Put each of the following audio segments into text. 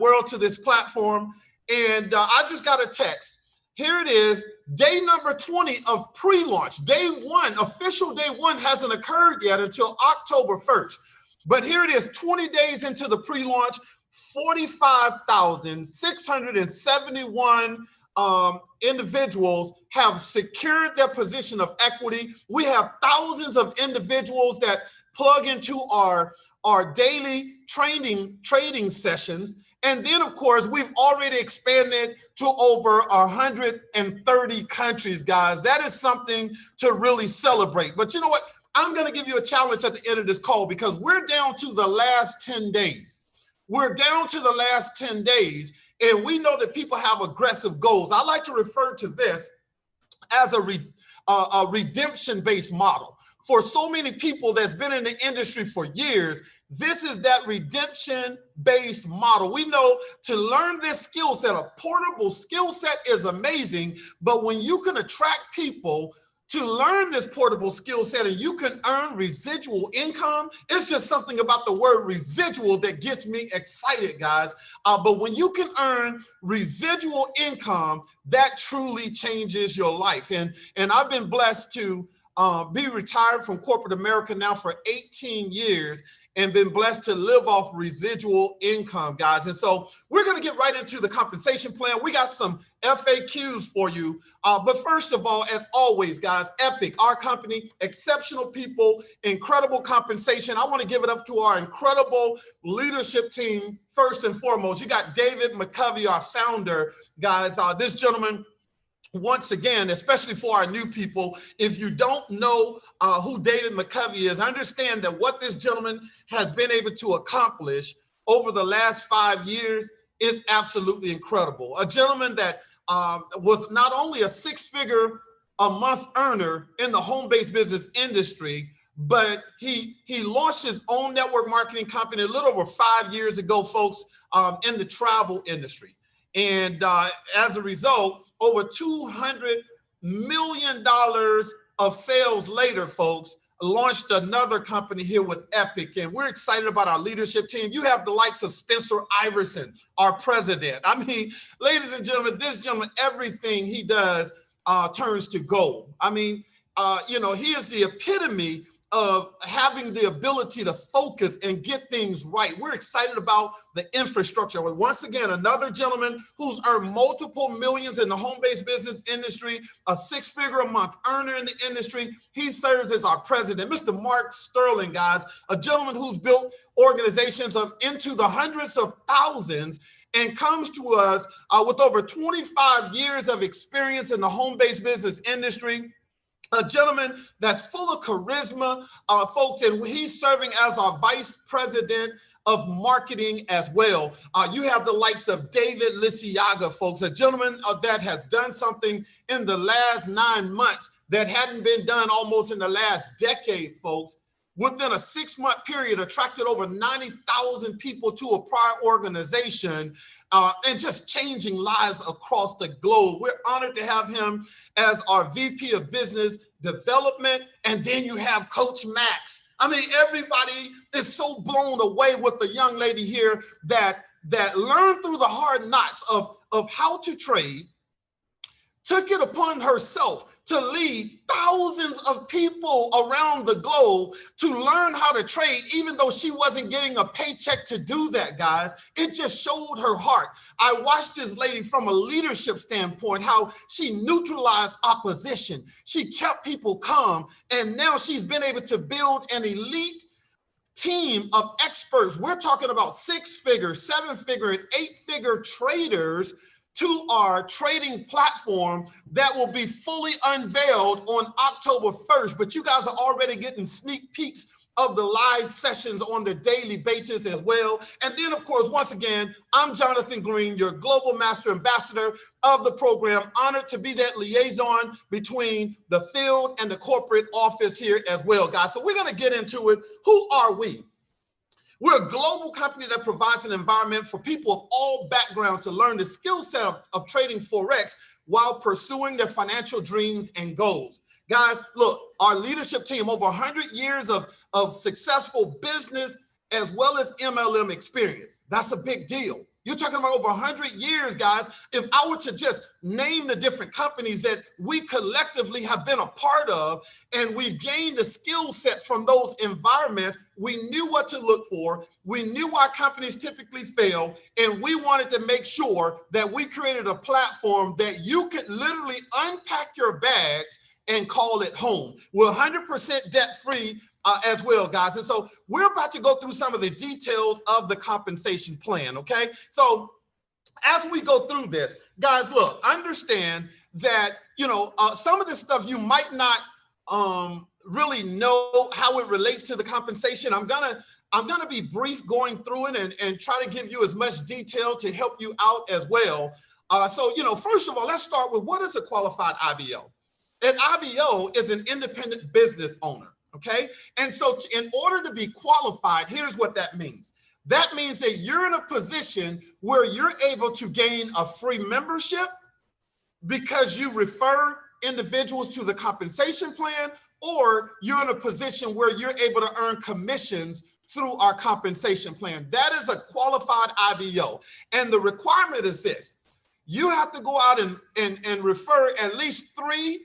world to this platform. And I just got a text. Here it is, day number 20 of pre-launch. Day one, official day one hasn't occurred yet until October 1st. But here it is, 20 days into the pre-launch, 45,671 individuals have secured their position of equity. We have thousands of individuals that plug into our daily trading sessions. And then, of course, we've already expanded to over 130 countries, guys. That is something to really celebrate. But you know what? I'm going to give you a challenge at the end of this call because we're down to the last 10 days. We're down to the last 10 days, and we know that people have aggressive goals. I like to refer to this as a redemption-based model. For so many people that's been in the industry for years, this is that redemption-based model. We know to learn this skill set, a portable skill set is amazing, but when you can attract people to learn this portable skill set and you can earn residual income, it's just something about the word residual that gets me excited, guys. But when you can earn residual income, that truly changes your life. And I've been blessed to be retired from corporate America now for 18 years and been blessed to live off residual income, guys. And so we're going to get right into the compensation plan. We got some FAQs for you. But first of all, as always, guys, Epic, our company, exceptional people, incredible compensation. I want to give it up to our incredible leadership team first and foremost. You got David McCovey, our founder, guys. This gentleman, once again, especially for our new people, if you don't know who David McCovey is, understand that what this gentleman has been able to accomplish over the last 5 years is absolutely incredible. A gentleman that was not only a six-figure-a-month earner in the home-based business industry, but he launched his own network marketing company a little over 5 years ago, folks, in the travel industry. And as a result, over $200 million of sales later, folks, launched another company here with Epic. And we're excited about our leadership team. You have the likes of Spencer Iverson, our president. I mean, ladies and gentlemen, this gentleman, everything he does turns to gold. I mean, he is the epitome of having the ability to focus and get things right. We're excited about the infrastructure. Once again, another gentleman who's earned multiple millions in the home-based business industry, a six-figure-a-month earner in the industry. He serves as our president, Mr. Mark Sterling, guys, a gentleman who's built organizations into the hundreds of thousands and comes to us with over 25 years of experience in the home-based business industry. A gentleman that's full of charisma, folks, and he's serving as our vice president of marketing as well. You have the likes of David Lisiaga, folks, a gentleman that has done something in the last 9 months that hadn't been done almost in the last decade, folks. Within a 6-month period, attracted over 90,000 people to a prior organization and just changing lives across the globe. We're honored to have him as our VP of Business Development. And then you have Coach Max. I mean, everybody is so blown away with the young lady here that learned through the hard knocks of how to trade, took it upon herself to lead thousands of people around the globe to learn how to trade, even though she wasn't getting a paycheck to do that, guys. It just showed her heart. I watched this lady from a leadership standpoint, how she neutralized opposition. She kept people calm, and now she's been able to build an elite team of experts. We're talking about 6-figure, 7-figure, and 8-figure traders to our trading platform that will be fully unveiled on October 1st. But you guys are already getting sneak peeks of the live sessions on the daily basis as well. And then, of course, once again, I'm Jonathan Green, your Global Master Ambassador of the program. Honored to be that liaison between the field and the corporate office here as well, guys. So we're going to get into it. Who are we? We're a global company that provides an environment for people of all backgrounds to learn the skill set of trading Forex while pursuing their financial dreams and goals. Guys, look, our leadership team, over 100 years of successful business as well as MLM experience. That's a big deal. You're talking about over 100 years, guys. If I were to just name the different companies that we collectively have been a part of, and we've gained a skill set from those environments, we knew what to look for. We knew why companies typically fail, and we wanted to make sure that we created a platform that you could literally unpack your bags and call it home. We're 100% debt-free as well, guys. And so we're about to go through some of the details of the compensation plan, okay? So as we go through this, guys, look, understand that, some of this stuff you might not really know how it relates to the compensation. I'm gonna be brief going through it and try to give you as much detail to help you out as well. So, first of all, let's start with what is a qualified IBO? An IBO is an independent business owner. Okay. And so in order to be qualified, here's what that means. That means that you're in a position where you're able to gain a free membership because you refer individuals to the compensation plan, or you're in a position where you're able to earn commissions through our compensation plan. That is a qualified IBO. And the requirement is this: you have to go out and refer at least 3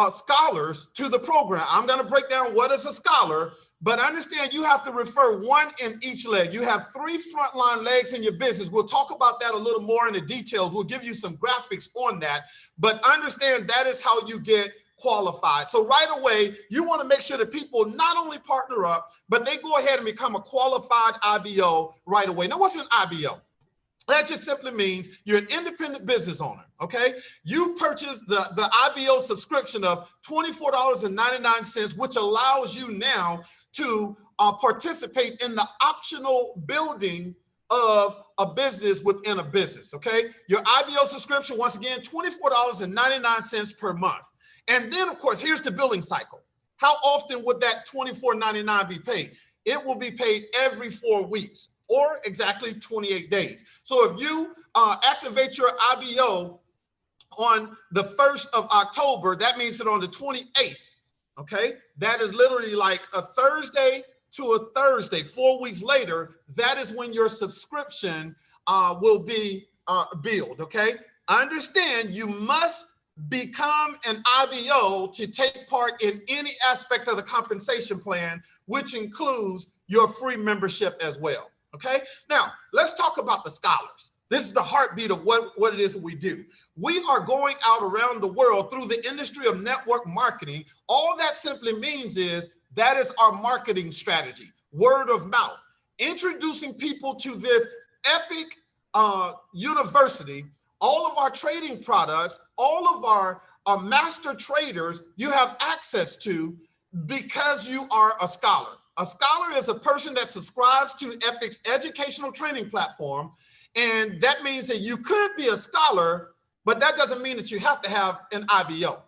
scholars to the program. I'm going to break down what is a scholar, but understand you have to refer 1 in each leg. You have 3 frontline legs in your business. We'll talk about that a little more in the details. We'll give you some graphics on that, but understand that is how you get qualified. So right away, you want to make sure that people not only partner up, but they go ahead and become a qualified IBO right away. Now, what's an IBO? That just simply means you're an independent business owner, okay? You purchase the IBO subscription of $24.99, which allows you now to participate in the optional building of a business within a business, okay? Your IBO subscription, once again, $24.99 per month. And then, of course, here's the billing cycle. How often would that $24.99 be paid? It will be paid every 4 weeks, or exactly 28 days. So if you activate your IBO on the 1st of October, that means that on the 28th, okay, that is literally like a Thursday to a Thursday, 4 weeks later, that is when your subscription will be billed, okay? Understand you must become an IBO to take part in any aspect of the compensation plan, which includes your free membership as well. Okay, now let's talk about the scholars. This is the heartbeat of what it is that we do. We are going out around the world through the industry of network marketing. All that simply means is that is our marketing strategy, word of mouth, introducing people to this epic university, all of our trading products, all of our master traders you have access to because you are a scholar. A scholar is a person that subscribes to Epic's educational training platform. And that means that you could be a scholar, but that doesn't mean that you have to have an IBO.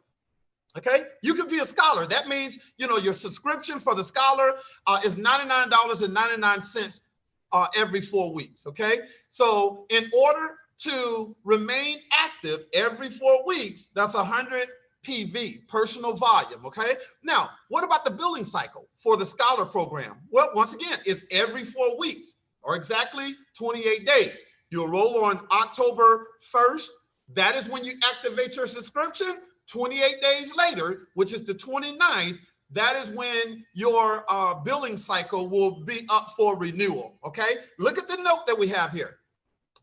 Okay, you could be a scholar. That means, your subscription for the scholar is $99.99 every 4 weeks. Okay, so in order to remain active every 4 weeks, that's 100 PV, personal volume, okay? Now, what about the billing cycle for the scholar program? Well, once again, it's every 4 weeks, or exactly 28 days. You enroll on October 1st. That is when you activate your subscription. 28 days later, which is the 29th, that is when your billing cycle will be up for renewal, okay? Look at the note that we have here.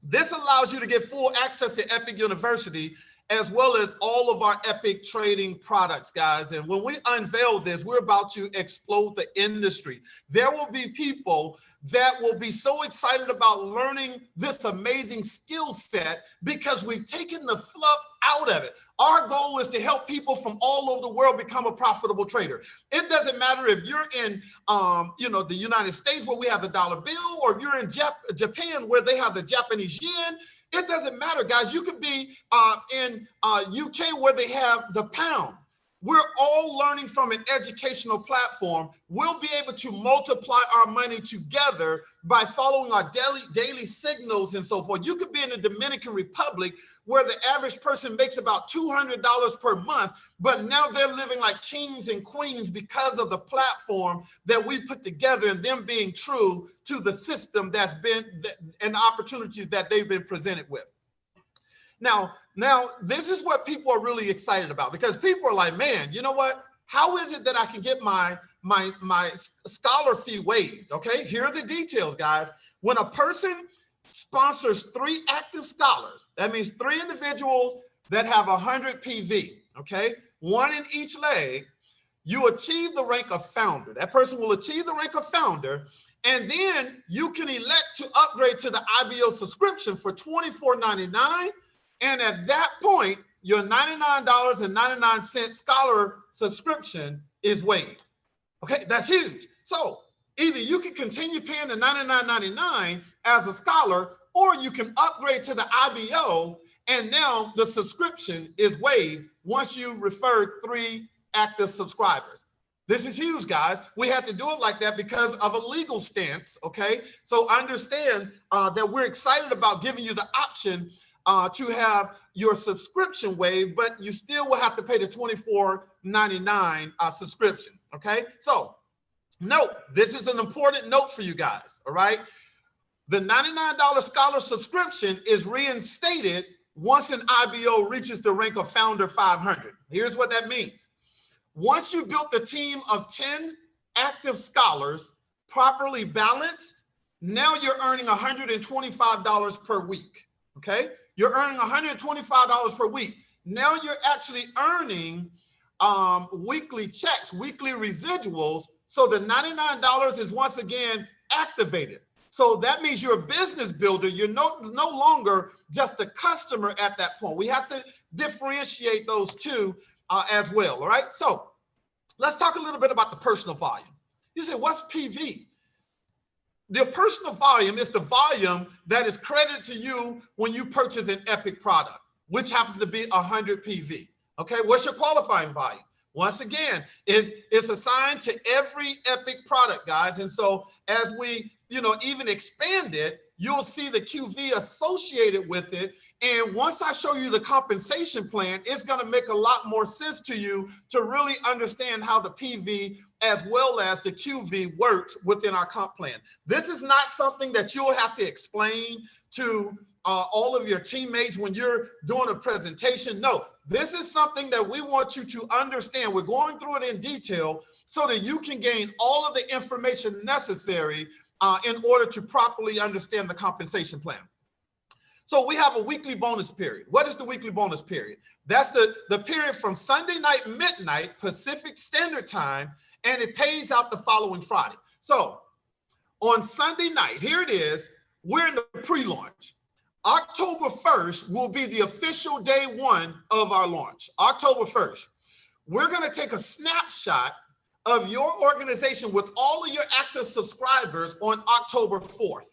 This allows you to get full access to Epic University, as well as all of our Epic trading products, guys. And when we unveil this, we're about to explode the industry. There will be people that will be so excited about learning this amazing skill set because we've taken the fluff out of it. Our goal is to help people from all over the world become a profitable trader. It doesn't matter if you're in, the United States where we have the dollar bill, or if you're in Japan where they have the Japanese yen. It doesn't matter, guys. You could be in UK where they have the pound. We're all learning from an educational platform. We'll be able to multiply our money together by following our daily signals and so forth. You could be in the Dominican Republic where the average person makes about $200 per month, but now they're living like kings and queens because of the platform that we put together and them being true to the system that's been and the opportunities that they've been presented with. Now, this is what people are really excited about, because people are like, man, you know what? How is it that I can get my scholar fee waived? Okay, here are the details, guys. When a person sponsors 3 active scholars, that means 3 individuals that have 100 PV, okay, 1 in each leg, you achieve the rank of founder. That person will achieve the rank of founder, and then you can elect to upgrade to the IBO subscription for $24.99. And at that point, your $99.99 scholar subscription is waived. Okay, that's huge. So either you can continue paying the $99.99 as a scholar, or you can upgrade to the IBO, and now the subscription is waived once you refer 3 active subscribers. This is huge, guys. We had to do it like that because of a legal stance, okay? So understand that we're excited about giving you the option to have your subscription waived, but you still will have to pay the $24.99 subscription, okay? So note, this is an important note for you guys, all right? The $99 scholar subscription is reinstated once an IBO reaches the rank of Founder 500. Here's what that means. Once you built the team of 10 active scholars, properly balanced, now you're earning $125 per week, okay? You're earning $125 per week. Now you're actually earning weekly checks, weekly residuals. So the $99 is once again activated. So that means you're a business builder. You're no longer just a customer at that point. We have to differentiate those two as well, all right? So let's talk a little bit about the personal volume. You say, what's PV? The personal volume is the volume that is credited to you when you purchase an Epic product, which happens to be 100 PV. Okay, what's your qualifying volume? Once again, it's assigned to every Epic product, guys. And so as we, even expand it, you'll see the QV associated with it. And once I show you the compensation plan, it's going to make a lot more sense to you to really understand how the PV as well as the QV works within our comp plan. This is not something that you'll have to explain to all of your teammates when you're doing a presentation. No, this is something that we want you to understand. We're going through it in detail so that you can gain all of the information necessary in order to properly understand the compensation plan. So we have a weekly bonus period. What is the weekly bonus period? That's the period from Sunday night midnight Pacific Standard Time, and it pays out the following Friday. So on Sunday night, here it is, we're in the pre-launch. October 1st will be the official day 1 of our launch. October 1st. We're going to take a snapshot of your organization with all of your active subscribers on October 4th.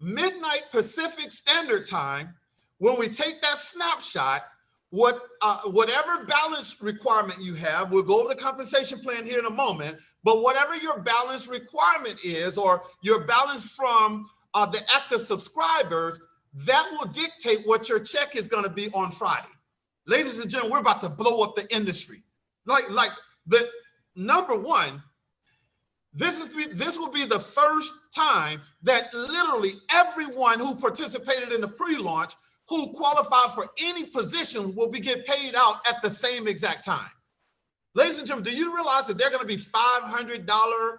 Midnight Pacific Standard Time, when we take that snapshot, whatever balance requirement you have, we'll go over the compensation plan here in a moment, but whatever your balance requirement is, or your balance from the active subscribers, that will dictate what your check is going to be on Friday. Ladies and gentlemen, we're about to blow up the industry. Like the number one, this will be the first time that literally everyone who participated in the pre-launch who qualified for any position will be getting paid out at the same exact time. Ladies and gentlemen, do you realize that there are going to be $500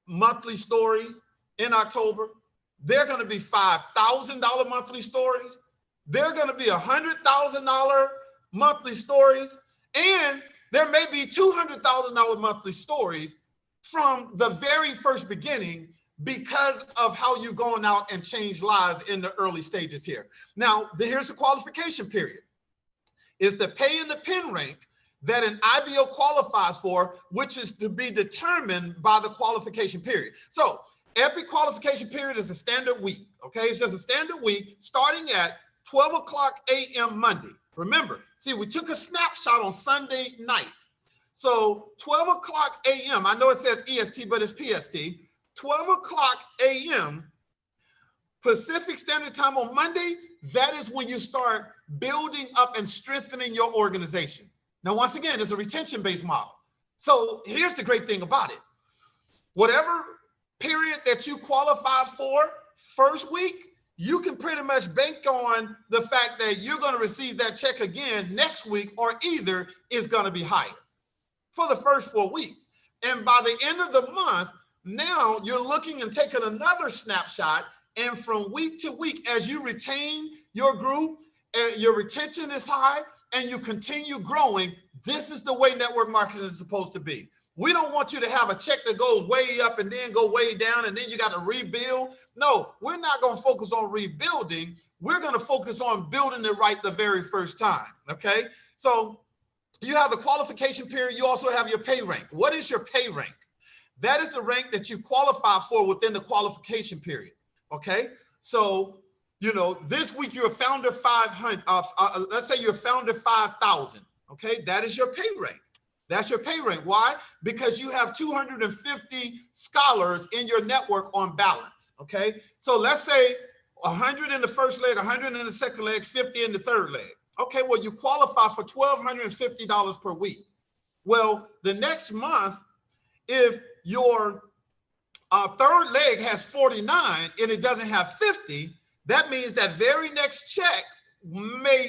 monthly stories in October? There are going to be $5,000 monthly stories. There are going to be $100,000 monthly stories. And there may be $200,000 monthly stories from the very first beginning because of how you're going out and change lives in the early stages here. Now, here's the qualification period. Is the pay and the pin rank that an IBO qualifies for, which is to be determined by the qualification period. So Epic qualification period is a standard week, okay? It's just a standard week starting at 12 o'clock a.m. Monday, Remember, see, we took a snapshot on Sunday night. So 12 o'clock a.m., I know it says EST, but it's PST. 12 o'clock a.m. Pacific Standard Time on Monday, that is when you start building up and strengthening your organization. Now, once again, it's a retention-based model. So here's the great thing about it. Whatever period that you qualify for first week, you can pretty much bank on the fact that you're going to receive that check again next week, or either is going to be higher for the first 4 weeks. And by the end of the month, now you're looking and taking another snapshot. And from week to week, as you retain your group and your retention is high and you continue growing, this is the way network marketing is supposed to be. We don't want you to have a check that goes way up and then go way down and then you got to rebuild. No, we're not going to focus on rebuilding. We're going to focus on building it right the very first time. Okay. So you have the qualification period. You also have your pay rank. What is your pay rank? That is the rank that you qualify for within the qualification period. Okay. So, you know, this week you're a founder 500, let's say you're a founder 5,000. Okay. That is your pay rank. That's your pay rank. Why? Because you have 250 scholars in your network on balance. Okay. So let's say 100 in the first leg, 100 in the second leg, 50 in the third leg. Okay. Well, you qualify for $1,250 per week. Well, the next month, if your third leg has 49 and it doesn't have 50, that means that very next check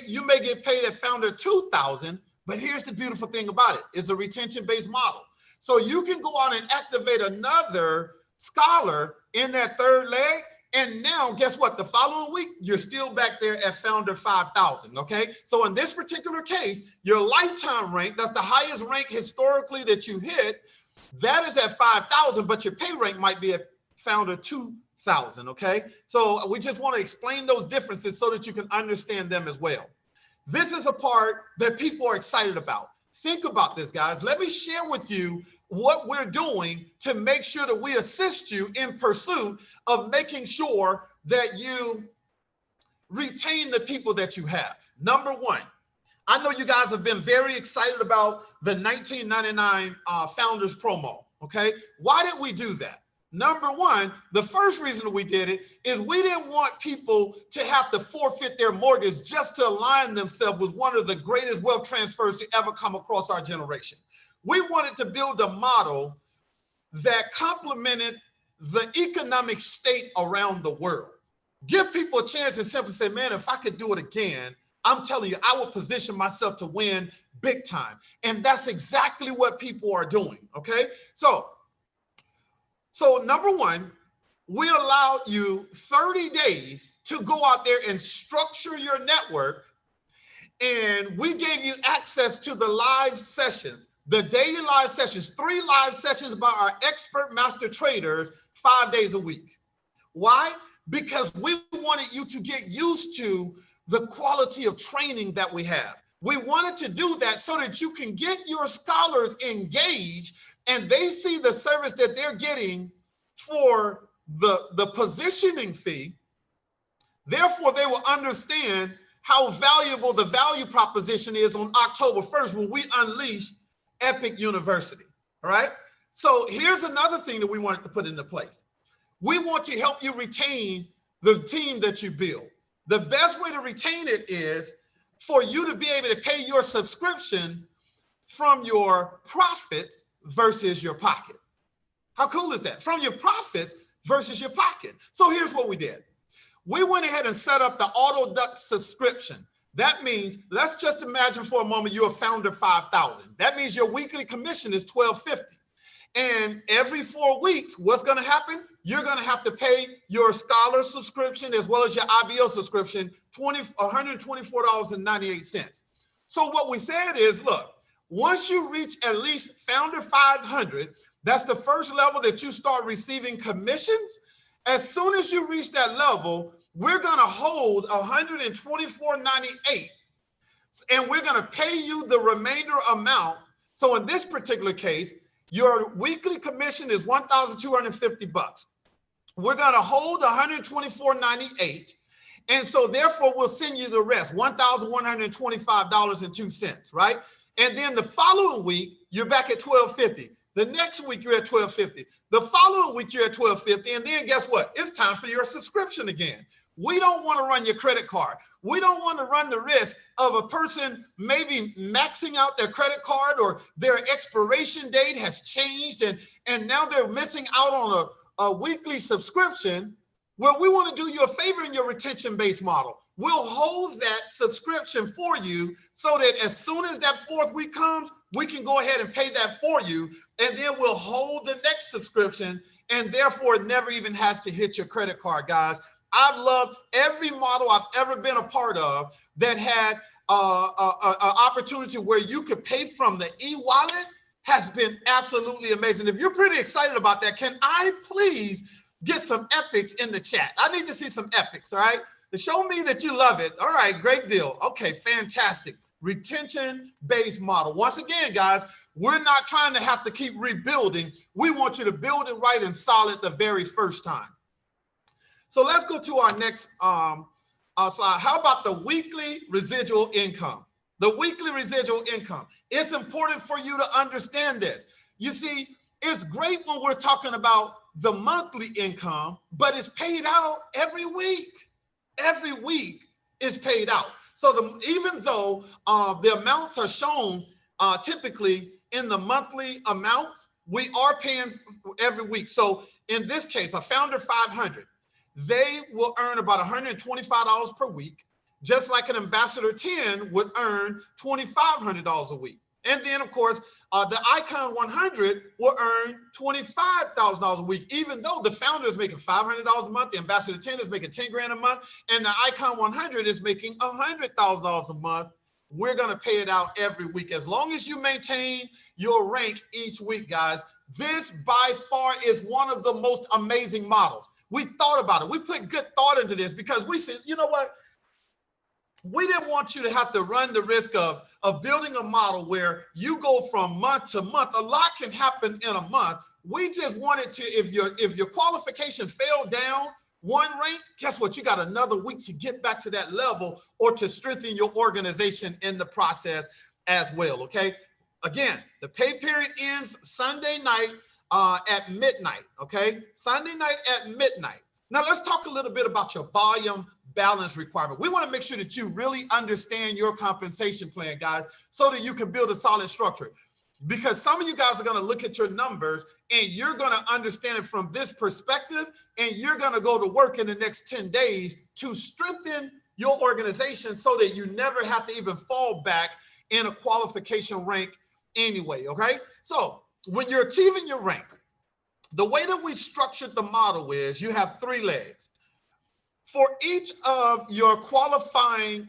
you may get paid at founder 2,000. But here's the beautiful thing about it. It's a retention-based model. So you can go out and activate another scholar in that third leg. And now, guess what? The following week, you're still back there at founder 5,000, okay? So in this particular case, your lifetime rank, that's the highest rank historically that you hit, that is at 5,000, but your pay rank might be at founder 2,000, okay? So we just want to explain those differences so that you can understand them as well. This is a part that people are excited about. Think about this, guys. Let me share with you what we're doing to make sure that we assist you in pursuit of making sure that you retain the people that you have. Number one, I know you guys have been very excited about the $19.99 Founders promo, okay? Why did we do that? Number one, the first reason we did it is we didn't want people to have to forfeit their mortgage just to align themselves with one of the greatest wealth transfers to ever come across our generation. We wanted to build a model that complemented the economic state around the world. Give people a chance and simply say, man, if I could do it again, I'm telling you, I would position myself to win big time. And that's exactly what people are doing, okay? So number one, we allowed you 30 days to go out there and structure your network. And we gave you access to the live sessions, the daily live sessions, 3 live sessions by our expert master traders 5 days a week. Why? Because we wanted you to get used to the quality of training that we have. We wanted to do that so that you can get your scholars engaged and they see the service that they're getting for the positioning fee. Therefore, they will understand how valuable the value proposition is on October 1st when we unleash Epic University, all right? So here's another thing that we wanted to put into place. We want to help you retain the team that you build. The best way to retain it is for you to be able to pay your subscription from your profits versus your pocket. How cool is that? From your profits versus your pocket. So here's what we did. We went ahead and set up the auto duct subscription. That means, let's just imagine for a moment you're a founder 5,000. That means your weekly commission is $1,250. And every 4 weeks, what's going to happen? You're going to have to pay your scholar subscription as well as your IBO subscription, $124.98. So what we said is, look, once you reach at least founder 500, that's the first level that you start receiving commissions. As soon as you reach that level, we're going to hold $124.98, and we're going to pay you the remainder amount. So in this particular case, your weekly commission is $1,250. We're going to hold $124.98, And so therefore we'll send you the rest, $1,125.02, right? And then the following week, you're back at $1,250. The next week you're at $1,250. The following week you're at $1,250. And then guess what? It's time for your subscription again. We don't want to run your credit card. We don't want to run the risk of a person maybe maxing out their credit card or their expiration date has changed and now they're missing out on a weekly subscription. Well, we want to do you a favor in your retention-based model. We'll hold that subscription for you so that as soon as that fourth week comes, we can go ahead and pay that for you. And then we'll hold the next subscription. And therefore, it never even has to hit your credit card, guys. I've loved every model I've ever been a part of that had an opportunity where you could pay from the e-wallet has been absolutely amazing. If you're pretty excited about that, can I please get some epics in the chat? I need to see some epics, all right? To show me that you love it. All right, great deal. Okay, fantastic. Retention-based model. Once again, guys, we're not trying to have to keep rebuilding. We want you to build it right and solid the very first time. So let's go to our next slide. How about the weekly residual income? The weekly residual income. It's important for you to understand this. You see, it's great when we're talking about the monthly income, but it's paid out every week. Every week is paid out. So even though the amounts are shown typically in the monthly amounts, we are paying every week. So in this case, a founder 500, they will earn about $125 per week, just like an ambassador 10 would earn $2,500 a week. And then, of course, the Icon 100 will earn $25,000 a week, even though the founder is making $500 a month, the ambassador 10 is making 10 grand a month, and the Icon 100 is making $100,000 a month. We're going to pay it out every week as long as you maintain your rank each week, guys. This by far is one of the most amazing models. We thought about it. We put good thought into this because we said, you know what? We didn't want you to have to run the risk of building a model where you go from month to month. A lot can happen in a month. We just wanted to, if your qualification fell down one rank, guess what? You got another week to get back to that level or to strengthen your organization in the process as well, okay? Again, the pay period ends Sunday night at midnight, okay? Sunday night at midnight. Now let's talk a little bit about your volume balance requirement. We want to make sure that you really understand your compensation plan, guys, so that you can build a solid structure. Because some of you guys are going to look at your numbers and you're going to understand it from this perspective, and you're going to go to work in the next 10 days to strengthen your organization so that you never have to even fall back in a qualification rank anyway, okay? So when you're achieving your rank, the way that we structured the model is you have 3 legs. For each of your qualifying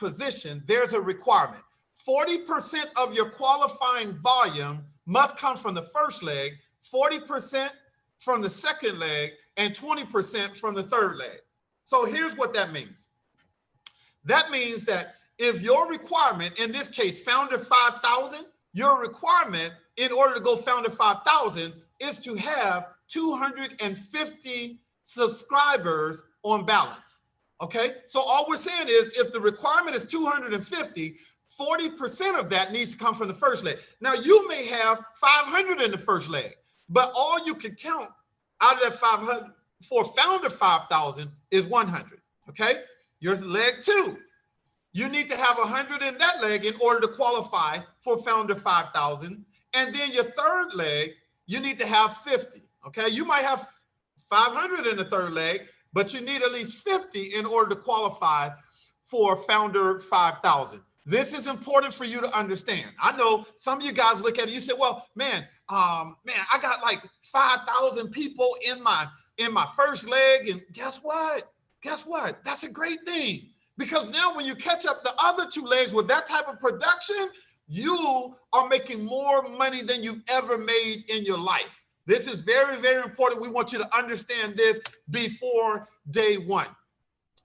position, there's a requirement. 40% of your qualifying volume must come from the first leg, 40% from the second leg, and 20% from the third leg. So here's what that means. That means that if your requirement, in this case, founder 5,000, your requirement in order to go founder 5,000 is to have 250 subscribers on balance, okay? So all we're saying is if the requirement is 250, 40% of that needs to come from the first leg. Now you may have 500 in the first leg, but all you can count out of that 500 for founder 5,000 is 100, okay? Your leg 2, you need to have 100 in that leg in order to qualify for founder 5,000. And then your third leg, you need to have 50, okay? You might have 500 in the third leg, but you need at least 50 in order to qualify for founder 5,000. This is important for you to understand. I know some of you guys look at it, you say, well, man, I got like 5,000 people in my first leg, and guess what? Guess what? That's a great thing, because now when you catch up the other 2 legs with that type of production, you are making more money than you've ever made in your life. This is very, very important. We want you to understand this before day 1.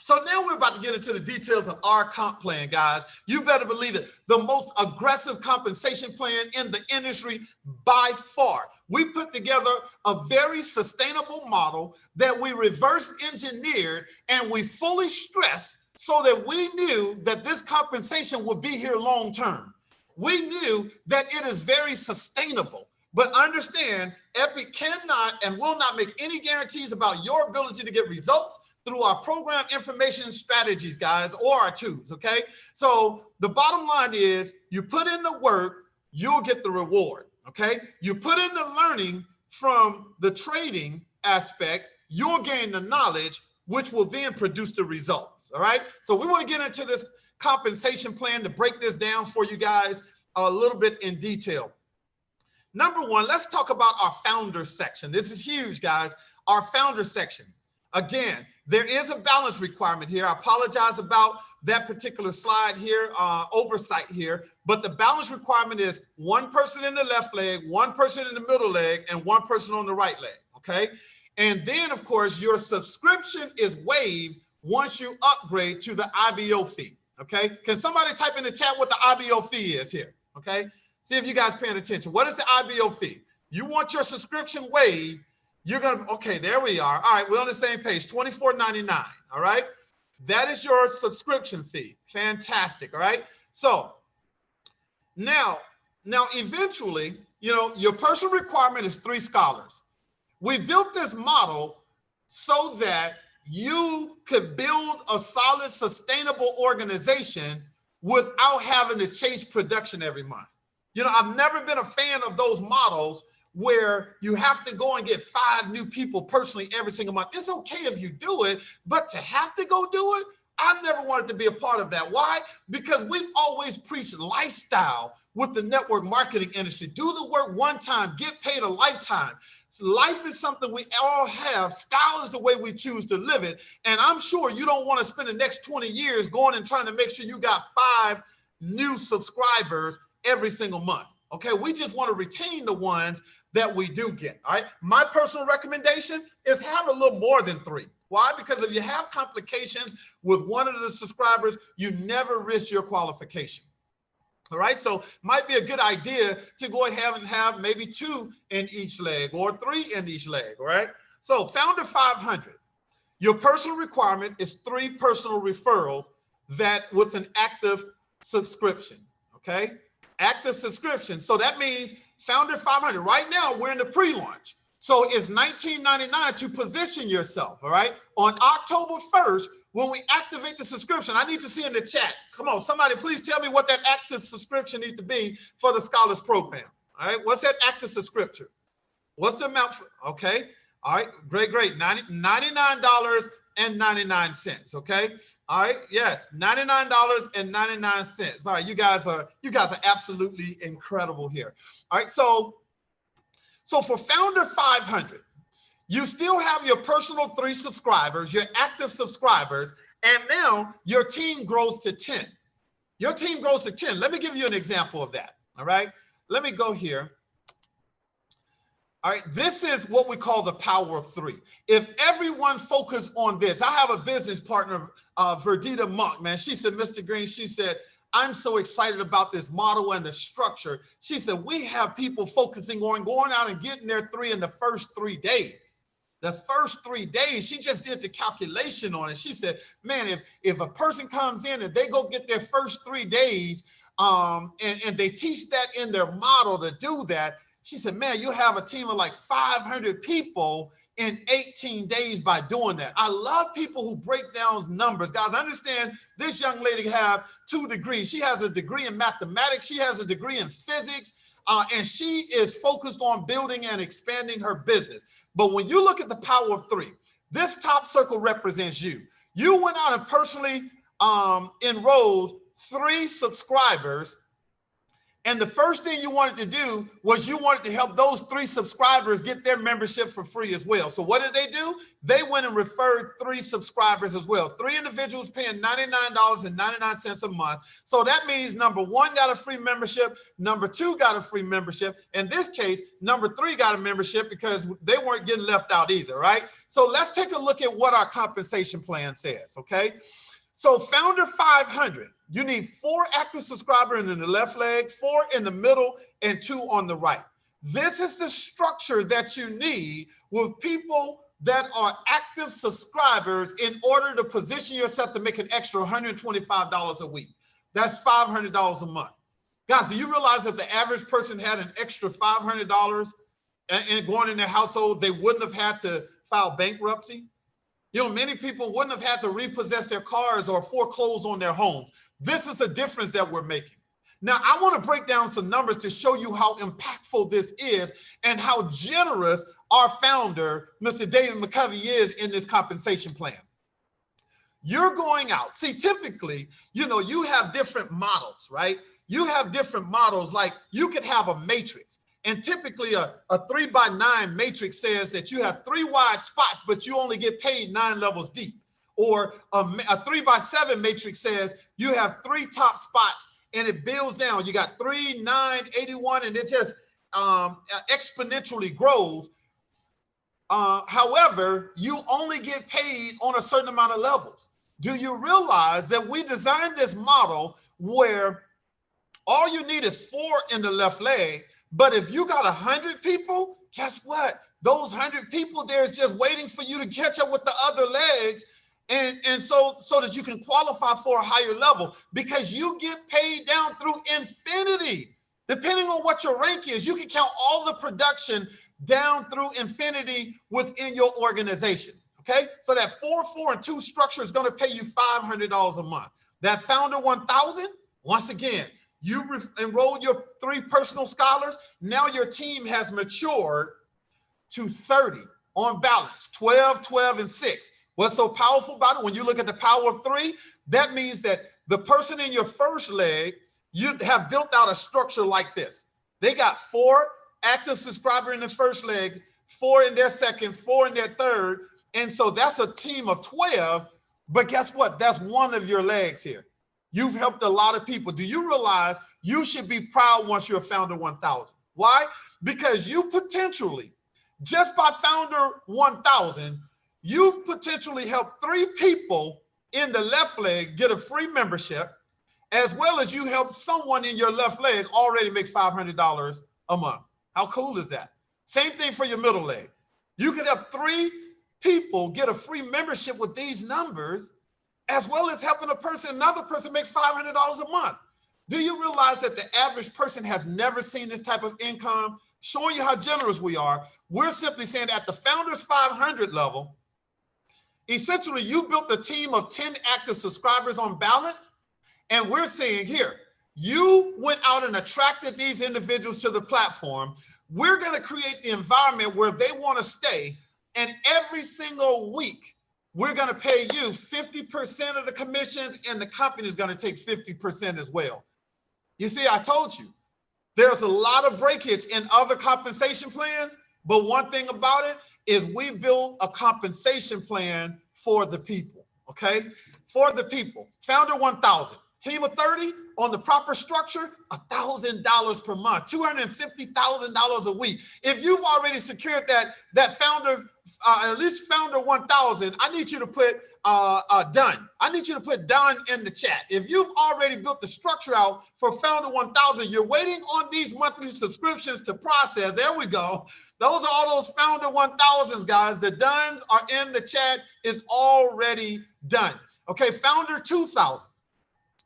So now we're about to get into the details of our comp plan, guys. You better believe it. The most aggressive compensation plan in the industry by far. We put together a very sustainable model that we reverse engineered and we fully stressed so that we knew that this compensation would be here long term. We knew that it is very sustainable. But understand, Epic cannot and will not make any guarantees about your ability to get results through our program information strategies, guys, or our tools, okay? So the bottom line is you put in the work, you'll get the reward, okay? You put in the learning from the trading aspect, you'll gain the knowledge, which will then produce the results, all right? So we want to get into this compensation plan to break this down for you guys a little bit in detail. Number one, let's talk about our founder section. This is huge, guys. Our founder section. Again, there is a balance requirement here. I apologize about that particular slide here, oversight here, but the balance requirement is one person in the left leg, one person in the middle leg, and one person on the right leg, okay? And then, of course, your subscription is waived once you upgrade to the IBO fee, okay? Can somebody type in the chat what the IBO fee is here, okay? See if you guys paying attention. What is the IBO fee? You want your subscription waived. You're going to, okay, there we are. All right, we're on the same page, $24.99, all right? That is your subscription fee. Fantastic, all right? So now eventually, you know, your personal requirement is 3 scholars. We built this model so that you could build a solid, sustainable organization without having to chase production every month. You know, I've never been a fan of those models where you have to go and get 5 new people personally every single month. It's okay if you do it, but to have to go do it, I never wanted to be a part of that. Why? Because we've always preached lifestyle with the network marketing industry. Do the work one time, get paid a lifetime. So life is something we all have. Style is the way we choose to live it. And I'm sure you don't want to spend the next 20 years going and trying to make sure you got 5 new subscribers every single month. Okay, we just want to retain the ones that we do get. All right, my personal recommendation is have a little more than 3. Why? Because if you have complications with one of the subscribers, you never risk your qualification. All right, so might be a good idea to go ahead and have maybe 2 in each leg or 3 in each leg. All right, so Founder 500, your personal requirement is 3 personal referrals that with an active subscription. Okay, active subscription. So that means Founder 500. Right now, we're in the pre-launch. So it's $19.99 to position yourself, all right? On October 1st, when we activate the subscription, I need to see in the chat. Come on, somebody please tell me what that active subscription needs to be for the Scholars Program, all right? What's that active subscription? What's the amount? Okay, all right, great. $99.99, okay? All right, yes, $99.99. All right, you guys are absolutely incredible here. All right, so for Founder 500, you still have your personal 3 subscribers, your active subscribers, and now your team grows to 10. Your team grows to 10. Let me give you an example of that, all right? Let me go here. All right, this is what we call the power of 3. If everyone focused on this, I have a business partner, Verdita Monk, man. She said, Mr. Green, she said, I'm so excited about this model and the structure. She said, we have people focusing on going out and getting their 3 in the first 3 days. The first 3 days, she just did the calculation on it. She said, man, if a person comes in and they go get their first 3 days and they teach that in their model to do that, she said, man, you have a team of like 500 people in 18 days by doing that. I love people who break down numbers. Guys, understand this young lady have 2 degrees. She has a degree in mathematics. She has a degree in physics. And she is focused on building and expanding her business. But when you look at the power of 3, this top circle represents you. You went out and personally enrolled 3 subscribers And the first thing you wanted to do was you wanted to help those 3 subscribers get their membership for free as well. So what did they do? They went and referred 3 subscribers as well. 3 individuals paying $99.99 a month. So that means number 1 got a free membership, number 2 got a free membership. In this case, number 3 got a membership because they weren't getting left out either, right? So let's take a look at what our compensation plan says, okay? So Founder 500, you need 4 active subscribers in the left leg, 4 in the middle, and 2 on the right. This is the structure that you need with people that are active subscribers in order to position yourself to make an extra $125 a week. That's $500 a month. Guys, do you realize that the average person had an extra $500 and going in their household, they wouldn't have had to file bankruptcy? You know, many people wouldn't have had to repossess their cars or foreclose on their homes. This is the difference that we're making. Now, I want to break down some numbers to show you how impactful this is and how generous our founder, Mr. David McCovey, is in this compensation plan. You're going out. See, typically, you know, you have different models, right? You have different models, like you could have a matrix. And typically a 3x9 matrix says that you have 3 wide spots, but you only get paid 9 levels deep. Or a 3x7 matrix says you have 3 top spots and it builds down. You got 3, 9, 81, and it just exponentially grows. However, you only get paid on a certain amount of levels. Do you realize that we designed this model where all you need is 4 in the left leg? But if you got 100 people, guess what? Those 100 people there is just waiting for you to catch up with the other legs, and so that you can qualify for a higher level, because you get paid down through infinity. Depending on what your rank is, you can count all the production down through infinity within your organization. Okay, so that 4, 4, and 2 structure is going to pay you $500 a month. That Founder 1000, once again, you enrolled your 3 personal scholars. Now your team has matured to 30 on balance, 12, 12, and 6. What's so powerful about it? When you look at the power of 3, that means that the person in your first leg, you have built out a structure like this. They got 4 active subscribers in the first leg, 4 in their second, 4 in their third. And so that's a team of 12. But guess what? That's one of your legs here. You've helped a lot of people. Do you realize you should be proud once you're a Founder 1000? Why? Because you potentially, just by Founder 1000, you've potentially helped 3 people in the left leg get a free membership, as well as you helped someone in your left leg already make $500 a month. How cool is that? Same thing for your middle leg. You could help 3 people get a free membership with these numbers, as well as helping another person make $500 a month. Do you realize that the average person has never seen this type of income? Showing you how generous we are. We're simply saying at the Founders 500 level, essentially you built a team of 10 active subscribers on balance. And we're saying here, you went out and attracted these individuals to the platform. We're going to create the environment where they want to stay. And every single week, we're going to pay you 50% of the commissions, and the company is going to take 50% as well. You see, I told you, there's a lot of breakage in other compensation plans, but one thing about it is we built a compensation plan for the people, okay? For the people. Founder 1000, team of 30 on the proper structure, $1,000 per month, $250,000 a week. If you've already secured that Founder, at least Founder 1000, I need you to put done. I need you to put done in the chat. If you've already built the structure out for Founder 1000, you're waiting on these monthly subscriptions to process. There we go. Those are all those Founder 1000s, guys. The dones are in the chat. It's already done. Okay, Founder 2000.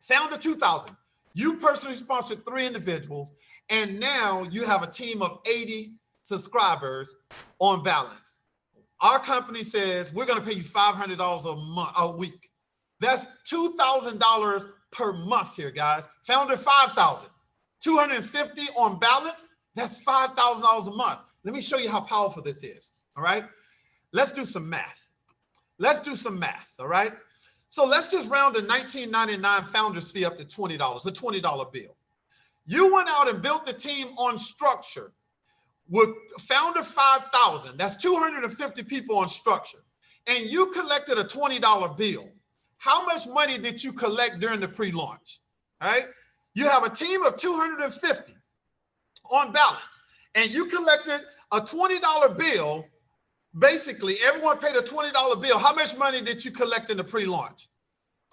Founder 2000. You personally sponsored 3 individuals, and now you have a team of 80 subscribers on balance. Our company says we're going to pay you $500 a week. That's $2,000 per month here, guys. Founder 5,000, 250 on balance. That's $5,000 a month. Let me show you how powerful this is. All right. Let's do some math. Let's do some math. All right. So let's just round the $19.99 founder's fee up to $20, a $20 bill. You went out and built the team on structure with founder 5,000. That's 250 people on structure. And you collected a $20 bill. How much money did you collect during the pre-launch? All right. You have a team of 250 on balance, and you collected a $20 bill. Basically, everyone paid a $20 bill. How much money did you collect in the pre-launch?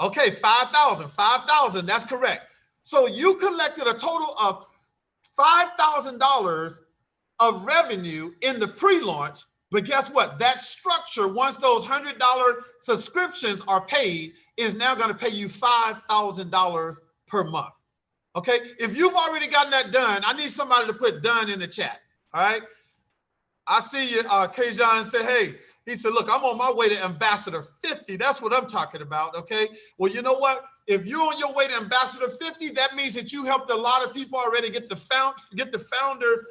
Okay, 5,000. 5,000. That's correct. So you collected a total of $5,000 of revenue in the pre-launch. But guess what? That structure, once those $100 subscriptions are paid, is now going to pay you $5,000 per month. Okay. If you've already gotten that done, I need somebody to put done in the chat. All right. I see you, Kayjon said, hey, he said, look, I'm on my way to Ambassador 50. That's what I'm talking about. Okay. Well, you know what? If you're on your way to Ambassador 50, that means that you helped a lot of people already get the founders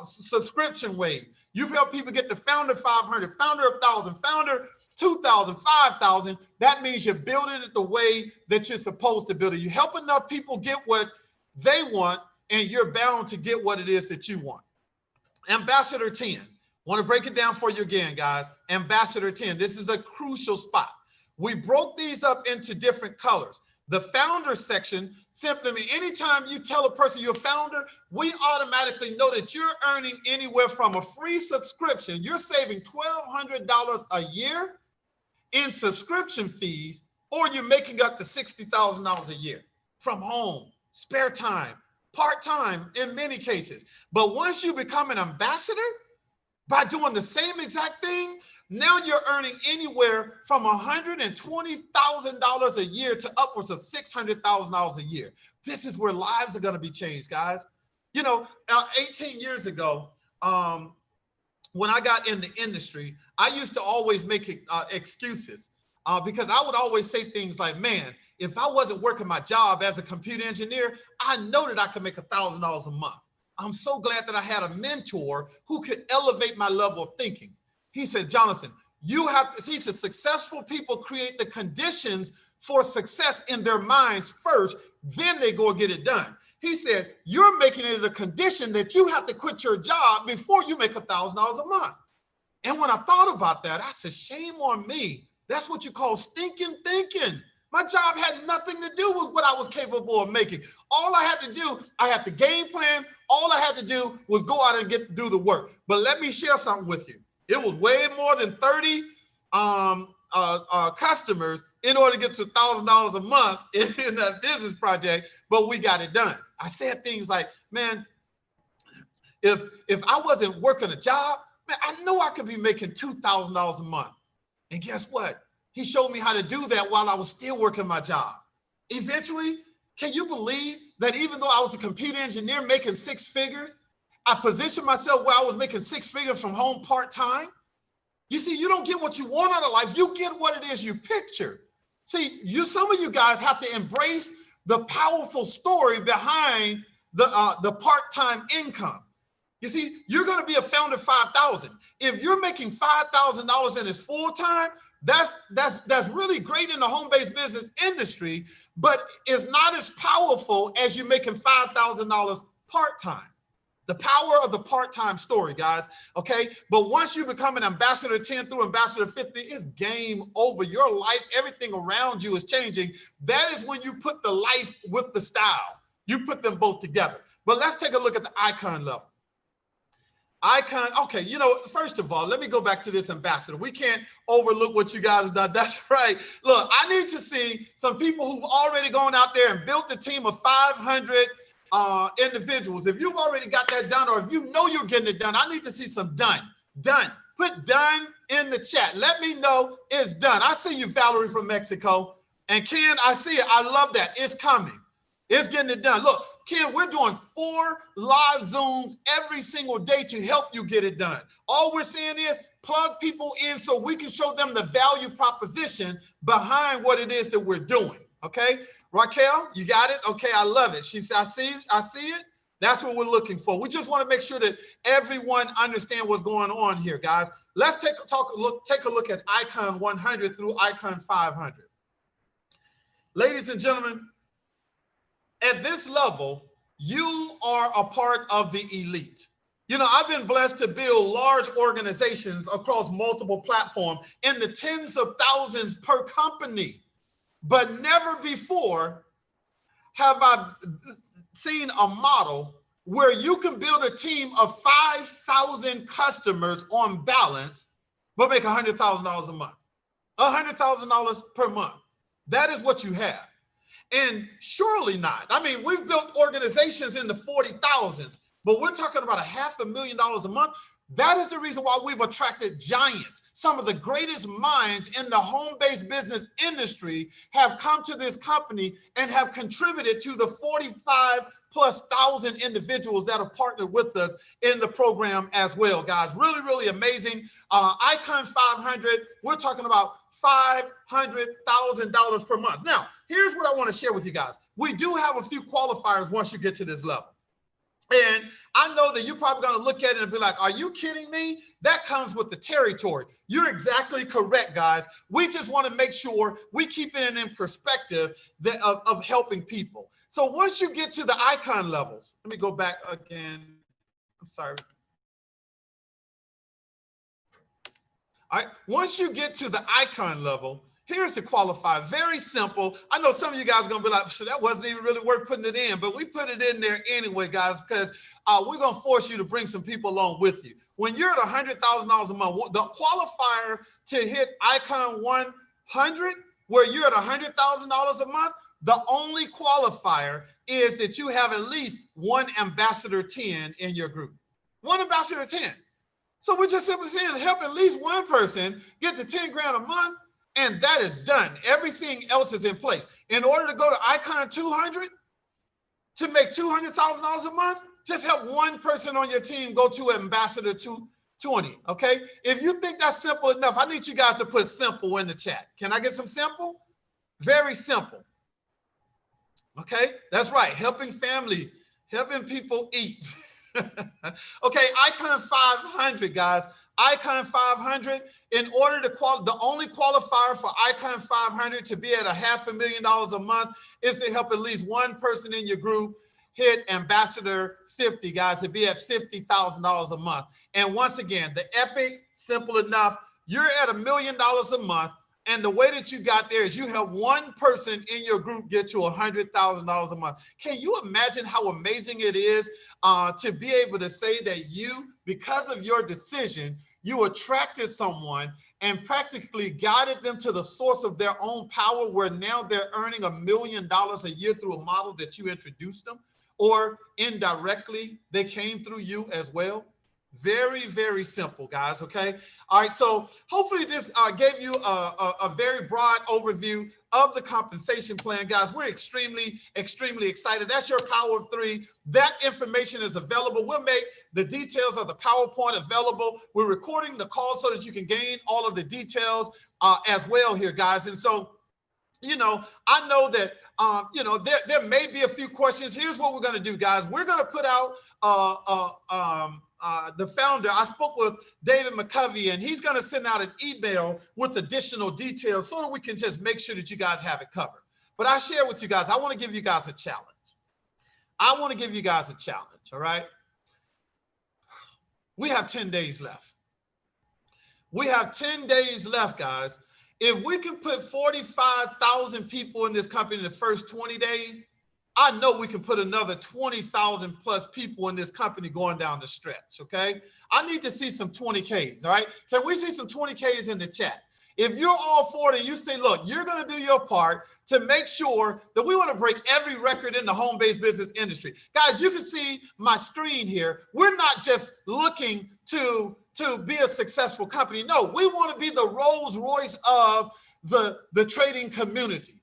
subscription wave. You've helped people get the founder 500, founder 1,000, founder 2,000, 5,000. That means you're building it the way that you're supposed to build it. You help enough people get what they want, and you're bound to get what it is that you want. Ambassador 10. Want to break it down for you again, guys. Ambassador 10. This is a crucial spot. We broke these up into different colors. The founder section simply means anytime you tell a person you're a founder, we automatically know that you're earning anywhere from a free subscription. You're saving $1,200 a year in subscription fees, or you're making up to $60,000 a year from home, spare time, part-time in many cases. But once you become an ambassador, by doing the same exact thing, now you're earning anywhere from $120,000 a year to upwards of $600,000 a year. This is where lives are going to be changed, guys. You know, 18 years ago, when I got in the industry, I used to always make excuses because I would always say things like, man, if I wasn't working my job as a computer engineer, I know that I could make $1,000 a month. I'm so glad that I had a mentor who could elevate my level of thinking. He said, Jonathan, he said, successful people create the conditions for success in their minds first, then they go and get it done. He said, you're making it a condition that you have to quit your job before you make $1,000 a month. And when I thought about that, I said, shame on me. That's what you call stinking thinking. My job had nothing to do with what I was capable of making. All I had to do, I had the game plan. All I had to do was go out and do the work. But let me share something with you. It was way more than 30 customers in order to get to $1,000 a month in that business project, but we got it done. I said things like, man, if I wasn't working a job, man, I know I could be making $2,000 a month. And guess what? He showed me how to do that while I was still working my job. Eventually, can you believe that even though I was a computer engineer making six figures, I positioned myself where I was making six figures from home part-time? You see, you don't get what you want out of life. You get what it is you picture. See, some of you guys have to embrace the powerful story behind the part-time income. You see, you're going to be a founder 5,000. If you're making $5,000 and it's full-time, that's really great in the home-based business industry, but it's not as powerful as you making $5,000 part-time. The power of the part-time story, guys, okay? But once you become an Ambassador 10 through Ambassador 50, it's game over. Your life, everything around you is changing. That is when you put the life with the style. You put them both together. But let's take a look at the icon level. Icon, okay, you know, first of all, let me go back to this ambassador. We can't overlook what you guys have done. That's right. Look, I need to see some people who've already gone out there and built a team of 500 individuals. If you've already got that done, or if you know you're getting it done, I need to see some done. Put done in the chat. Let me know it's done. I see you, Valerie from Mexico. And Ken, I see it. I love that. It's coming. It's getting it done. Look, Ken, we're doing 4 live Zooms every single day to help you get it done. All we're saying is plug people in so we can show them the value proposition behind what it is that we're doing. Okay, Raquel, you got it? Okay, I love it. She said, I see it. That's what we're looking for. We just want to make sure that everyone understands what's going on here, guys. Let's take a look at icon 100 through icon 500. Ladies and gentlemen, at this level, you are a part of the elite. You know, I've been blessed to build large organizations across multiple platforms in the tens of thousands per company, but never before have I seen a model where you can build a team of 5,000 customers on balance, but make $100,000 a month, $100,000 per month. That is what you have. And surely not. I mean, we've built organizations in the 40,000s, but we're talking about $500,000 a month. That is the reason why we've attracted giants. Some of the greatest minds in the home-based business industry have come to this company and have contributed to the 45,000+ individuals that have partnered with us in the program as well, guys. Really, really amazing. Icon 500, we're talking about $500,000 per month. Now, here's what I want to share with you guys. We do have a few qualifiers once you get to this level. And I know that you're probably going to look at it and be like, are you kidding me? That comes with the territory. You're exactly correct, guys. We just want to make sure we keep it in perspective of helping people. So once you get to the icon levels, let me go back again. I'm sorry. All right. Once you get to the icon level, here's the qualifier. Very simple. I know some of you guys are going to be like, so that wasn't even really worth putting it in, but we put it in there anyway, guys, because we're going to force you to bring some people along with you. When you're at $100,000 a month, the qualifier to hit icon 100, where you're at $100,000 a month, the only qualifier is that you have at least one ambassador 10 in your group. One ambassador 10. So we're just simply saying help at least one person get to 10 grand a month, and that is done. Everything else is in place. In order to go to icon 200, to make $200,000 a month, just help one person on your team go to ambassador 220, okay? If you think that's simple enough, I need you guys to put simple in the chat. Can I get some simple? Very simple. Okay, that's right. Helping family, helping people eat. Okay, icon 500, guys. Icon 500, in order to the only qualifier for icon 500 to be at $500,000 a month is to help at least one person in your group hit ambassador 50, guys, to be at $50,000 a month. And once again, the epic, simple enough. You're at $1 million a month. And the way that you got there is you have one person in your group get to $100,000 a month. Can you imagine how amazing it is to be able to say that you, because of your decision, you attracted someone and practically guided them to the source of their own power, where now they're earning $1 million a year through a model that you introduced them, or indirectly they came through you as well? Very, very simple, guys. Okay. All right. So hopefully this gave you a very broad overview of the compensation plan, guys. We're extremely, extremely excited. That's your Power of 3. That information is available. We'll make the details of the PowerPoint available. We're recording the call so that you can gain all of the details as well here, guys. And so, you know, I know that, you know, there may be a few questions. Here's what we're going to do, guys. We're going to put out the founder. I spoke with David McCovey, and he's going to send out an email with additional details so that we can just make sure that you guys have it covered. But I share with you guys, I want to give you guys a challenge. I want to give you guys a challenge, all right? We have 10 days left. We have 10 days left, guys. If we can put 45,000 people in this company in the first 20 days, I know we can put another 20,000 plus people in this company going down the stretch, okay? I need to see some 20Ks, all right? Can we see some 20Ks in the chat? If you're all for it, you say, look, you're going to do your part to make sure that we want to break every record in the home-based business industry. Guys, you can see my screen here. We're not just looking to be a successful company. No, we want to be the Rolls Royce of the trading community.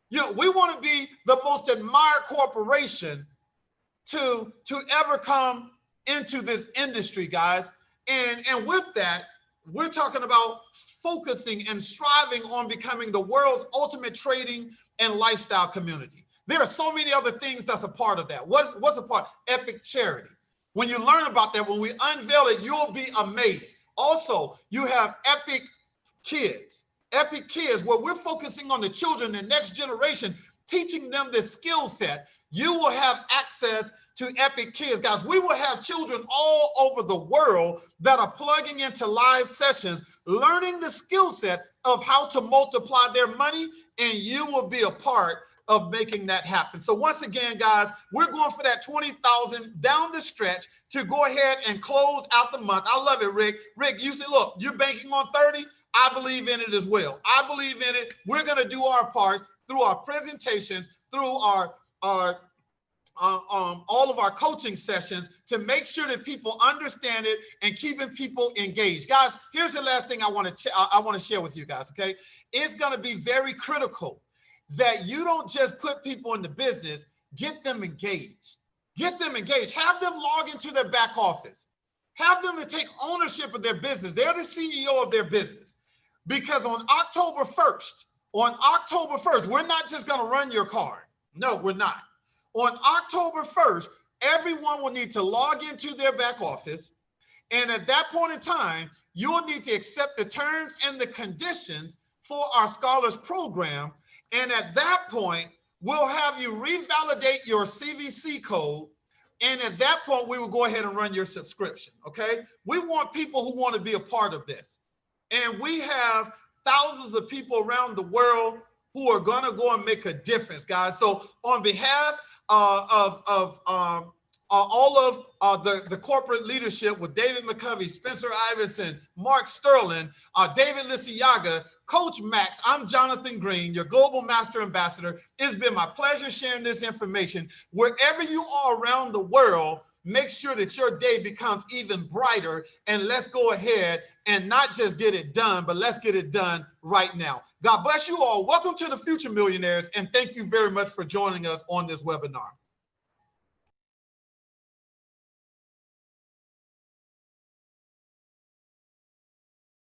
You know, we want to be the most admired corporation to ever come into this industry, guys. And with that, we're talking about focusing and striving on becoming the world's ultimate trading and lifestyle community. There are so many other things that's a part of that. What's a part? Epic charity. When you learn about that, when we unveil it, you'll be amazed. Also, you have Epic Kids. Epic Kids, where we're focusing on the children, the next generation, teaching them this skill set, you will have access to Epic Kids, guys. We will have children all over the world that are plugging into live sessions, learning the skill set of how to multiply their money, and you will be a part of making that happen. So once again, guys, we're going for that 20,000 down the stretch to go ahead and close out the month. I love it, Rick. Rick, you say, look, you're banking on 30. I believe in it as well. I believe in it. We're going to do our part through our presentations, through our all of our coaching sessions to make sure that people understand it and keeping people engaged. Guys, here's the last thing I want to share with you guys, okay? It's going to be very critical that you don't just put people into business, get them engaged. Get them engaged. Have them log into their back office. Have them to take ownership of their business. They're the CEO of their business. Because on October 1st, we're not just going to run your card. No, we're not. On October 1st, everyone will need to log into their back office. And at that point in time, you'll need to accept the terms and the conditions for our Scholars Program. And at that point, we'll have you revalidate your CVC code. And at that point, we will go ahead and run your subscription, okay? We want people who want to be a part of this. And we have thousands of people around the world who are going to go and make a difference, guys. So on behalf of all of the corporate leadership with David McCovey, Spencer Iverson, Mark Sterling, David Lisiaga, Coach Max, I'm Jonathan Green, your Global Master Ambassador. It's been my pleasure sharing this information. Wherever you are around the world, make sure that your day becomes even brighter, and let's go ahead and not just get it done, but let's get it done right now. God bless you all. Welcome to the Future Millionaires, and thank you very much for joining us on this webinar.